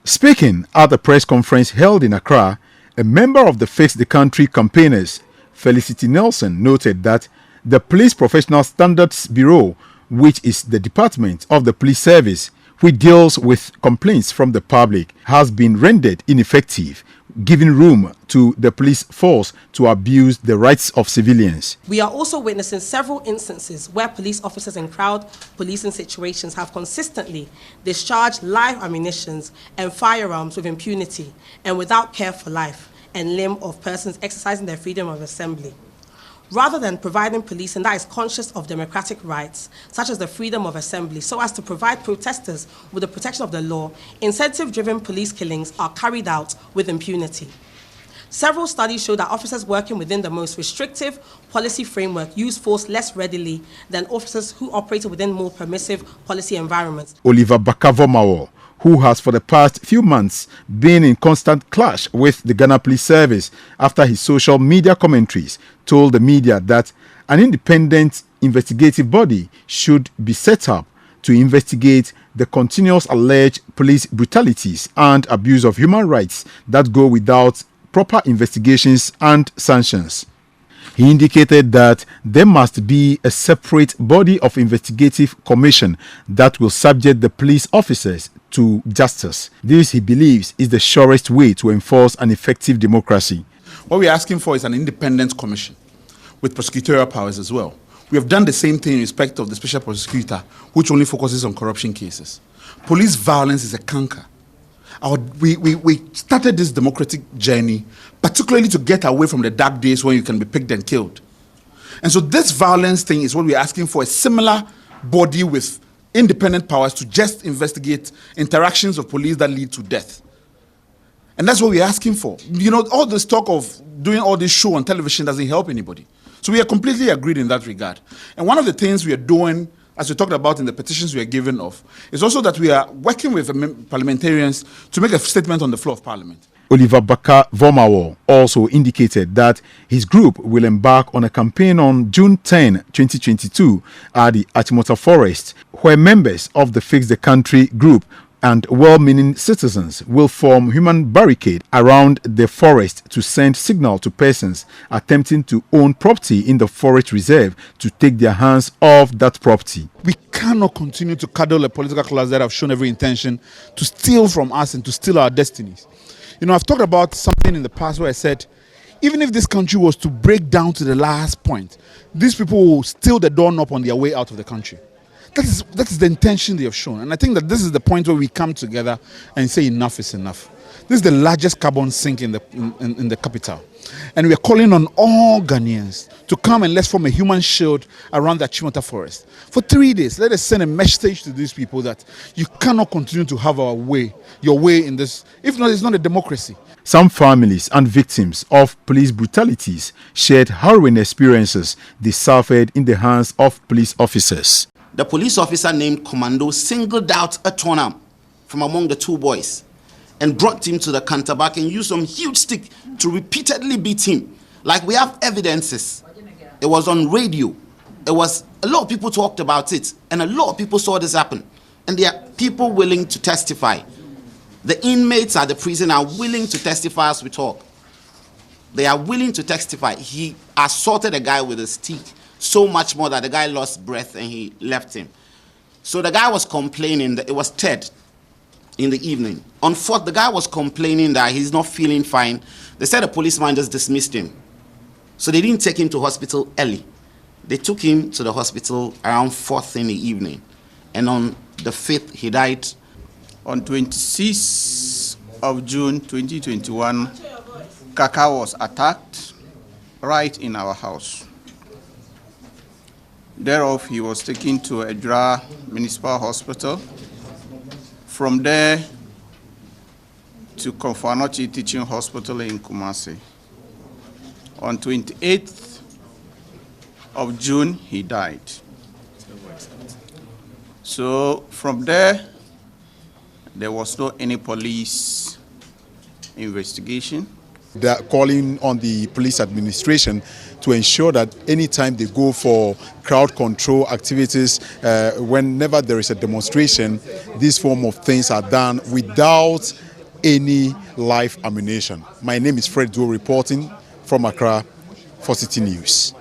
Speaking at the press conference held in Accra, a member of the Fix the Country campaigners, Felicity Nelson, noted that the Police Professional Standards Bureau, which is the department of the police service which deals with complaints from the public, has been rendered ineffective, giving room to the police force to abuse the rights of civilians. We are also witnessing several instances where police officers in crowd policing situations have consistently discharged live ammunition and firearms with impunity and without care for life and limb of persons exercising their freedom of assembly. Rather than providing policing that is conscious of democratic rights, such as the freedom of assembly, so as to provide protesters with the protection of the law, incentive-driven police killings are carried out with impunity. Several studies show that officers working within the most restrictive policy framework use force less readily than officers who operated within more permissive policy environments. Oliver Bakavomawo, who has for the past few months been in constant clash with the Ghana Police Service after his social media commentaries, told the media that an independent investigative body should be set up to investigate the continuous alleged police brutalities and abuse of human rights that go without proper investigations and sanctions. He indicated that there must be a separate body of investigative commission that will subject the police officers to justice. This, he believes, is the surest way to enforce an effective democracy. What we're asking for is an independent commission with prosecutorial powers as well. We have done the same thing in respect of the special prosecutor, which only focuses on corruption cases. Police violence is a canker. We started this democratic journey, particularly to get away from the dark days when you can be picked and killed. And so this violence thing is what we're asking for, a similar body with independent powers to just investigate interactions of police that lead to death. And that's what we're asking for. You know, all this talk of doing all this show on television doesn't help anybody. So we are completely agreed in that regard. And one of the things we are doing, as we talked about in the petitions we are given of, is also that we are working with parliamentarians to make a statement on the floor of Parliament. Oliver Bakavomawo also indicated that his group will embark on a campaign on June 10, 2022 at the Achimota Forest, where members of the Fix the Country group and well-meaning citizens will form human barricade around the forest to send signal to persons attempting to own property in the forest reserve to take their hands off that property. We cannot continue to cuddle a political class that have shown every intention to steal from us and to steal our destinies. You know, I've talked about something in the past where I said, even if this country was to break down to the last point, these people will steal the doorknob on their way out of the country. That is the intention they have shown. And I think that this is the point where we come together and say enough is enough. This is the largest carbon sink in the capital. And we are calling on all Ghanaians to come and let's form a human shield around the Achimota Forest. For 3 days, let us send a message to these people that you cannot continue to have your way in this. If not, it's not a democracy. Some families and victims of police brutalities shared harrowing experiences they suffered in the hands of police officers. The police officer named Commando singled out a turner from among the two boys and brought him to the counterback and used some huge stick to repeatedly beat him. Like, we have evidences. It was on radio. A lot of people talked about it, and a lot of people saw this happen. And there are people willing to testify. The inmates at the prison are willing to testify as we talk. They are willing to testify. He assaulted a guy with a stick, so much more that the guy lost breath and he left him. So the guy was complaining that it was Ted in the evening. On 4th, the guy was complaining that he's not feeling fine. They said the policeman just dismissed him. So they didn't take him to hospital early. They took him to the hospital around 4th in the evening. And on the 5th, he died. On 26th of June 2021, Kaka was attacked right in our house. Thereof, he was taken to Edra Municipal Hospital. From there to Konfanochi Teaching Hospital in Kumasi. On 28th of June, he died. So from there was no any police investigation. They are calling on the police administration to ensure that anytime they go for crowd control activities, whenever there is a demonstration, these form of things are done without any live ammunition. My name is Fred Duo reporting from Accra for City News.